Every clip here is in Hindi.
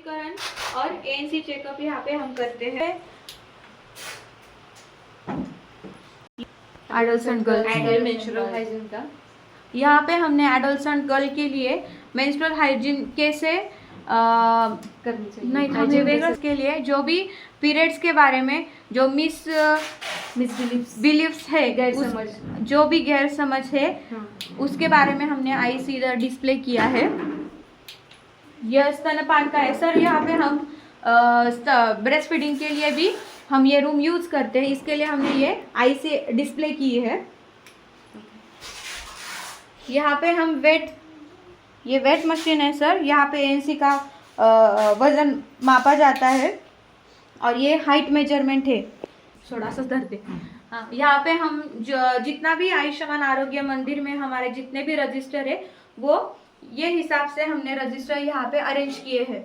करण और एएनसी चेकअप यहाँ पे हम करते हैं। एडोलसेंट गर्ल मेंस्ट्रुअल हाइजीन का यहाँ पे हमने एडोलसेंट गर्ल के लिए मेंस्ट्रुअल हाइजीन कैसे नहीं हाइजीन के लिए जो भी पीरियड्स के बारे में जो बिलीव्स है, जो भी गैर समझ है, उसके बारे में हमने आईसी इधर डिस्प्ले किया है। यह स्तनपान का है सर। यहाँ पे हम ब्रेस्ट फीडिंग के लिए भी हम ये रूम यूज करते हैं, इसके लिए हमने ये आईसी डिस्प्ले की है। यहाँ पे हम ये वेट मशीन है सर। यहाँ पे एएनसी का वजन मापा जाता है और ये हाइट मेजरमेंट है। थोड़ा सा धर दे। हाँ, यहाँ पे हम जितना भी आयुष्मान आरोग्य मंदिर में हमारे जितने भी रजिस्टर है वो ये हिसाब से हमने रजिस्टर यहाँ पे अरेंज किए हैं।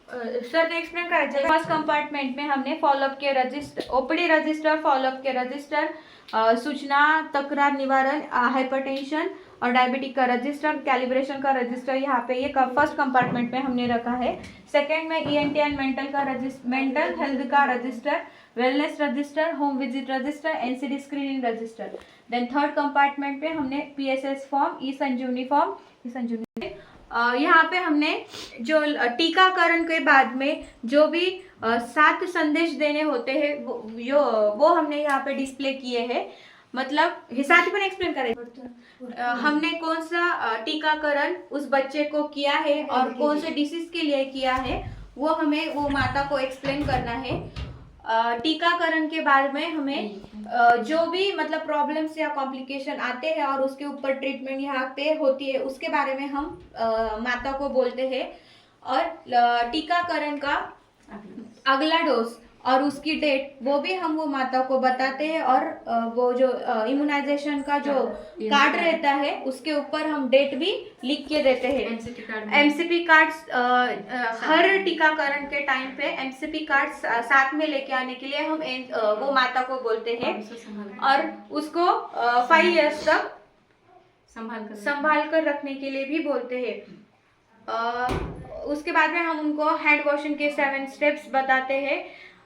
सर ने एक्सप्लेन करा। फर्स्ट कंपार्टमेंट में हमने फॉलोअप के रजिस्टर, ओपीडी रजिस्टर, फॉलोअप के रजिस्टर, सूचना तकरार निवारण, हाइपरटेंशन और डायबिटिक का रजिस्टर, कैलिब्रेशन का रजिस्टर यहाँ पे ये फर्स्ट कंपार्टमेंट में हमने रखा है। सेकंड में ईएनटी एंड मेंटल हेल्थ का register, wellness register, home visit register, NCD screening register. Then third compartment पे हमने PSS form, e Sanjeevani form, यहाँ पे हमने जो टीकाकरण के बाद में जो भी 7 संदेश देने होते हैं वो हमने यहाँ पे डिस्प्ले किए हैं। मतलब हिसाब पण एक्सप्लेन करें हमने कौन सा टीकाकरण उस बच्चे को किया है और कौन से डिसीज के लिए किया है वो हमें वो माता को एक्सप्लेन करना है। टीकाकरण के बाद में हमें जो भी मतलब प्रॉब्लम्स या कॉम्प्लिकेशन आते हैं और उसके ऊपर ट्रीटमेंट यहाँ पे होती है उसके बारे में हम माता को बोलते हैं। और टीकाकरण का अगला डोज और उसकी डेट वो भी हम वो माता को बताते हैं। और वो जो इम्यूनाइजेशन का जो कार्ड रहता है उसके ऊपर हम डेट भी लिख के देते हैं। एमसीपी कार्ड्स हर टीकाकरण के टाइम पे एमसीपी कार्ड्स साथ में लेके आने के लिए हम वो माता को बोलते हैं और उसको 5 इयर्स तक संभाल कर रखने के लिए भी बोलते हैं। उसके बाद में हम उनको हैंड वॉशिंग के 7 स्टेप्स बताते हैं।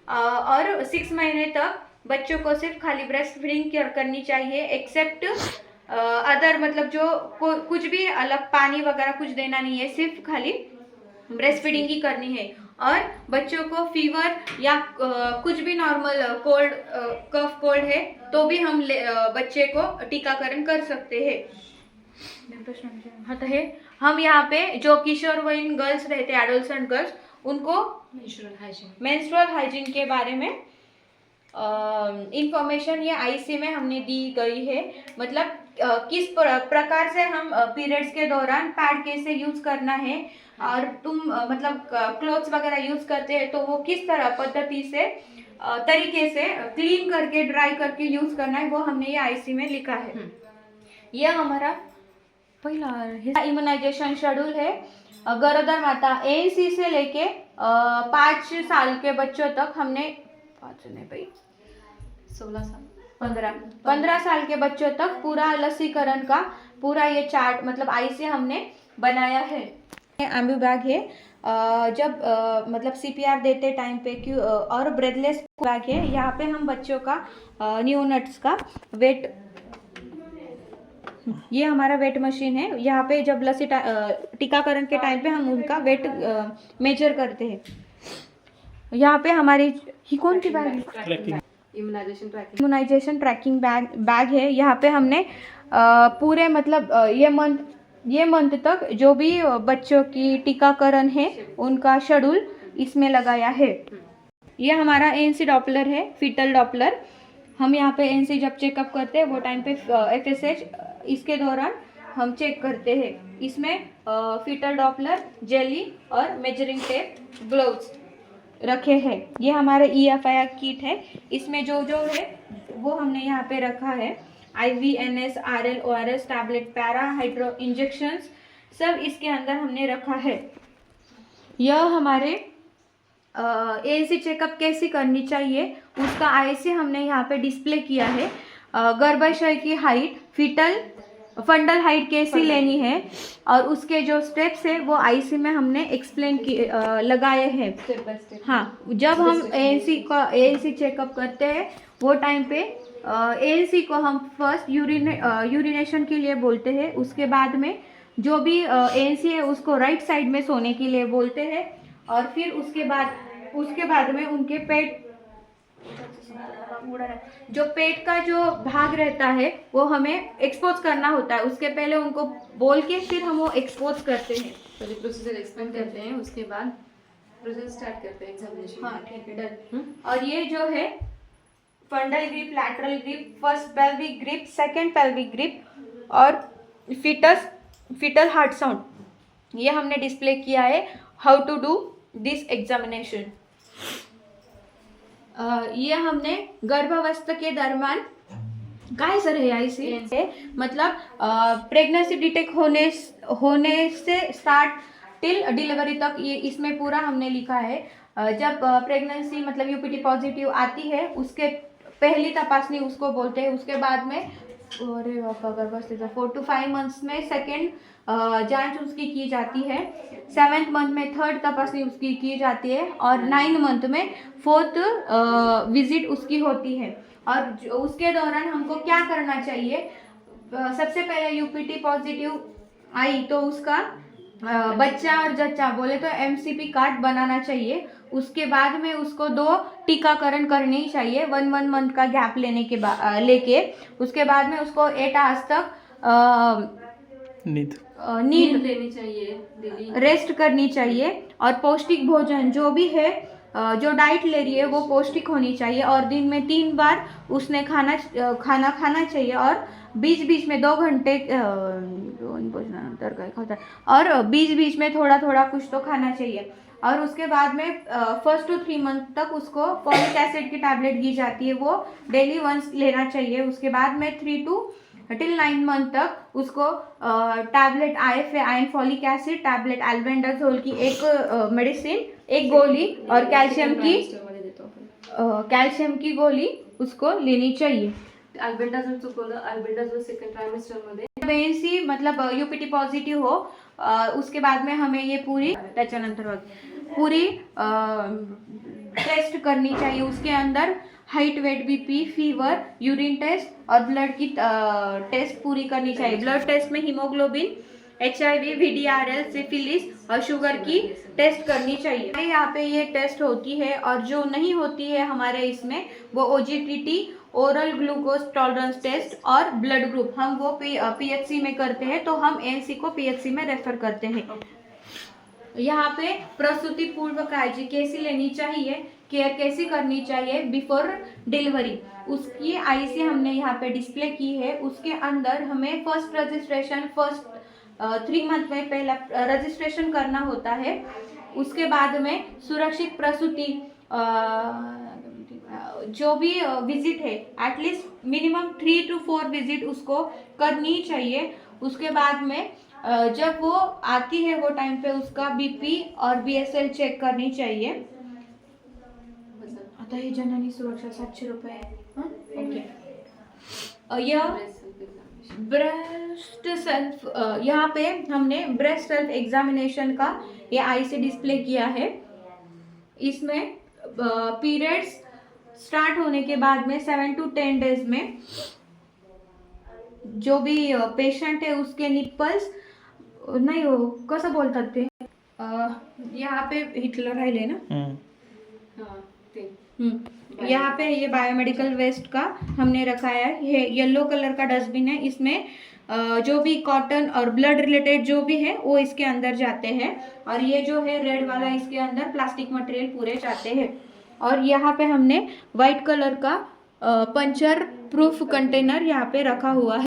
और 6 महीने तक बच्चों को सिर्फ खाली ब्रेस्ट फीडिंग करनी चाहिए, एक्सेप्ट अदर मतलब जो कुछ भी अलग पानी वगैरह कुछ देना नहीं है, सिर्फ खाली ब्रेस्ट फीडिंग ही करनी है। और बच्चों को फीवर या कुछ भी नॉर्मल कोल्ड कफ कोल्ड है तो भी हम बच्चे को टीकाकरण कर सकते हैं। हम यहाँ पे जो किशोरवयीन गर्ल्स रहते हैं, एडोलसेंट गर्ल्स, उनको मेंस्ट्रुअल हाइजीन के बारे में इंफॉर्मेशन ये आईसी में हमने दी गई है। मतलब किस प्रकार से हम पीरियड्स के दौरान पैड कैसे यूज करना है और तुम मतलब क्लोथ्स वगैरह यूज करते हैं तो वो किस तरह पद्धति से तरीके से क्लीन करके ड्राई करके यूज करना है वो हमने ये आईसी में लिखा है। यह हमारा पहला इम्यूनाइजेशन शेड्यूल है। गरोदर माता एएनसी से लेके 5 साल के बच्चों तक हमने 15 साल के बच्चों तक पूरा लसीकरण का पूरा ये चार्ट मतलब आईसी हमने बनाया है। एम्बू बैग है जब मतलब सीपीआर देते टाइम पे और ब्रेथलेस बैग है। यहाँ पे हम बच्चों का न्यूनेट्स का वेट, ये हमारा वेट मशीन है। यहाँ पे जब टीकाकरण के टाइम पे हम उनका वेट मेजर करते हैं। यहाँ पे हमारी ही कौन सी बैग है? इम्यूनाइजेशन ट्रैकिंग बैग है। यहाँ पे हमने पूरे मतलब ये मंथ तक जो भी बच्चों की टीकाकरण है उनका शेड्यूल इसमें लगाया है। ये हमारा एएनसी डॉपलर है, फीटल डॉपलर। हम यहाँ पे एएनसी जब चेकअप करते हैं वो टाइम पे एफएसएच इसके दौरान हम चेक करते हैं। इसमें फीटल डॉपलर, जेली और मेजरिंग टेप, ग्लोव्स रखे हैं। ये हमारे ईएफआई किट है। इसमें जो है वो हमने यहाँ पे रखा है। IVNS, RL, ORS, tablet, para, hydro injections सब इसके अंदर हमने रखा है। यह हमारे एएनसी चेकअप कैसी करनी चाहिए उसका आईसी हमने यहाँ पे डिस्प्ले किया है। गर्भाशय की हाइट, फीटल फंडल हाइट कैसी लेनी है और उसके जो स्टेप्स है वो आईसी में हमने एक्सप्लेन लगाए हैं स्टेप बाय स्टेप। हाँ, जब हम एएनसी चेकअप करते हैं वो टाइम पे एएनसी को हम फर्स्ट यूरिनेशन के लिए बोलते हैं। उसके बाद में जो भी एएनसी है उसको राइट साइड में सोने के लिए बोलते हैं और फिर उसके बाद में उनके पेट जो पेट का जो भाग रहता है वो हमें एक्सपोज करना होता है। उसके पहले उनको बोल के फिर हम वो एक्सपोज करते हैं। पहले प्रोसीजर एक्सप्लेन करते हैं, उसके बाद प्रोसेस स्टार्ट करते हैं एग्जामिनेशन। हाँ ठीक है, डन। और ये जो है fundal grip, lateral grip, first pelvic grip, second pelvic grip और फीटल हार्ट साउंड, ये हमने डिस्प्ले किया है। How to do this examination, ये हमने गर्भावस्था के दरम्यान काय सर है ऐसे मतलब प्रेगनेंसी डिटेक्ट होने से स्टार्ट टिल डिलीवरी तक, ये इसमें पूरा हमने लिखा है। जब प्रेगनेंसी मतलब यूपीटी पॉजिटिव आती है उसके पहली तपासनी उसको बोलते हैं। उसके बाद में अरे बापा गर्भावस्था 4 to 5 मंथ्स में सेकेंड जांच उसकी की जाती है, 7th मंथ में थर्ड तपासनी उसकी की जाती है और 9 मंथ में 4th विजिट उसकी होती है। और उसके दौरान हमको क्या करना चाहिए, सबसे पहले यूपीटी पॉजिटिव आई तो उसका बच्चा और जच्चा बोले तो एमसीपी कार्ड बनाना चाहिए। उसके बाद में उसको 2 टीकाकरण करनी चाहिए 1 मंथ का गैप लेके उसके बाद में उसको 8 आवर्स तक नींद लेनी चाहिए, रेस्ट करनी चाहिए और पौष्टिक भोजन जो भी है जो डाइट ले रही है वो पौष्टिक होनी चाहिए और दिन में 3 बार उसने खाना खाना चाहिए और बीच में 2 घंटे और बीच में थोड़ा कुछ तो खाना चाहिए। और उसके बाद में 1 to 3 मंथ तक उसको फॉलिक एसिड की टैबलेट दी जाती है, वो डेली वंस लेना चाहिए। उसके बाद में 3 to 9 मंथ तक उसको tablet IFA iron folic acid tablet albendazole की एक मेडिसिन, एक गोली और कैल्शियम की गोली उसको लेनी चाहिए। अल्बेंडाझोल सेकंड ट्रायमेस्टर मध्ये प्रेग्नेंसी मतलब यूपीटी पॉझिटिव्ह हो उसके बाद में हमें ये पूरी टेस्ट करनी चाहिए। उसके अंदर height, weight, BP, fever, urine test और ब्लड की टेस्ट पूरी करनी चाहिए। ब्लड टेस्ट में हीमोग्लोबिन, HIV, VDRL, सिफिलिस और शुगर की टेस्ट करनी चाहिए। यहाँ पे ये टेस्ट होती है और जो नहीं होती है हमारे इसमें वो OGTT, oral glucose tolerance test और ब्लड ग्रुप, हम वो PHC में करते हैं तो हम ANC को PHC में रेफर करते हैं। यहाँ पे प्रसूति पूर्व काळजी कैसी लेनी चाहिए, केयर कैसी करनी चाहिए बिफोर डिलीवरी, उसकी IC हमने यहाँ पे डिस्प्ले की है। उसके अंदर हमें फर्स्ट रजिस्ट्रेशन 3 मंथ में पहला रजिस्ट्रेशन करना होता है। उसके बाद में सुरक्षित प्रसूति जो भी विजिट है एटलीस्ट मिनिमम 3 to 4 विजिट उसको करनी चाहिए। उसके बाद में जब वो आती है वो टाइम पे उसका BP और BSL चेक करनी चाहिए। आता है जननी सुरक्षा 700 रुपये। ओके, यह ब्रेस्ट सेल्फ, यहाँ पे हमने ब्रेस्ट सेल्फ एग्जामिनेशन का ये IC डिस्प्ले किया है। इसमें पीरियड्स स्टार्ट होने के बाद में 7 to 10 डेज में जो भी पेशंट है उसके निप्पल्स नाही हो कसं बोलतात ते यहाँ पे हिटलर राहिले ना, यहाँ पे ये बायोमेडिकल वेस्ट का हमने रखा है। ये येलो कलर का डस्टबिन है, इसमें जो भी कॉटन और ब्लड रिलेटेड जो भी है वो इसके अंदर जाते हैं और ये जो है रेड वाला इसके अंदर प्लास्टिक मटेरियल पूरे जाते हैं। और यहाँ पे हमने वाइट कलर का पंचर प्रूफ कंटेनर यहाँ पे रखा हुआ है।